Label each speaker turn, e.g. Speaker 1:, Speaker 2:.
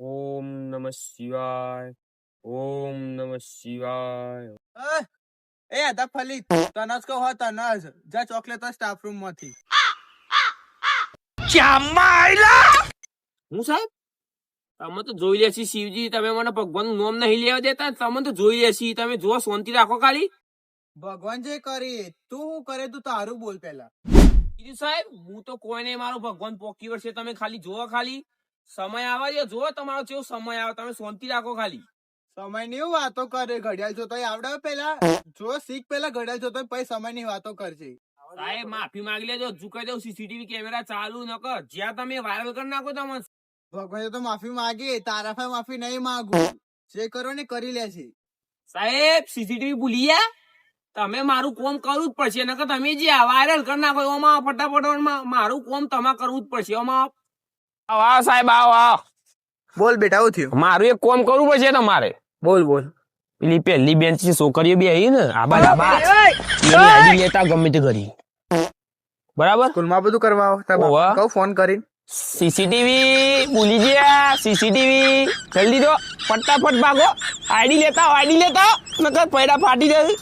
Speaker 1: ઓમ નમઃ શિવાય. ઓમ નમઃ શિવાય.
Speaker 2: એ હતા ફલી તને જ કહો તને જ જા ચોકલેટ સ્ટાફ રૂમ માંથી.
Speaker 1: હું સાહેબ તમે તો જોઈ લેશી શિવજી, તમે મને ભગવાનનું નામ નહીં લેવા દેતા. તમે તો જોઈ લેશી, તમે જો શાંતિ રાખો ખાલી.
Speaker 2: ભગવાન જે કરી તું શું કરે તું તારું બોલ પેલા.
Speaker 1: કીધું સાહેબ હું તો કોઈ નહીં, મારો ભગવાન પોકી વળશે. તમે ખાલી જોવો, ખાલી સમય આવે છે, જોવો તમારો કેવો સમય આવે. તમે શાંતિ રાખો ખાલી.
Speaker 2: સમય ની વાતો કરે, ઘડિયાળ જોતો આવડે પેલા જો શીખ પેલા ઘડિયાળ જોતો પછી સમય ની વાતો કરશે.
Speaker 1: સાહેબ માફી માંગી લેજો, ઝુકાઈ દઉં. સીસીટીવી કેમેરા ચાલુ ન કર, જ્યાં તમે વાયરલ કરી નાખો તમે.
Speaker 2: ભગવાન તો માફી માંગી, તારા પાસે માફી નહીં માંગુ. જે કરો ને કરી લેશે.
Speaker 1: સાહેબ સીસીટીવી ભૂલી ગયા, તમે મારું કોમ કરવું જ પડશે. નકર તમે જે વાયરલ કરી નાખો એમાં ફટાફટ મારું કોમ તમારે કરવું જ પડશે. એમાં આવો સાહેબ, આવો.
Speaker 2: બોલ બેટા આવું થયું.
Speaker 1: મારું એક કોમ કરવું પડશે તમારે.
Speaker 2: બોલ બોલ.
Speaker 1: પેલી પહેલી બેન્ચ ની છોકરીઓ બે આવી ને આબા લેતા ગમે તે કરી બરાબર.
Speaker 2: સ્કૂલમાં બધું કરવા કહું ફોન કરીને.
Speaker 1: સીસીટીવી ભૂલી ગયા, સીસીટીવી જલ્દી દો, ફટાફટ ભાગો. આઈડી લેતા નકર પૈડા ફાટી જાય.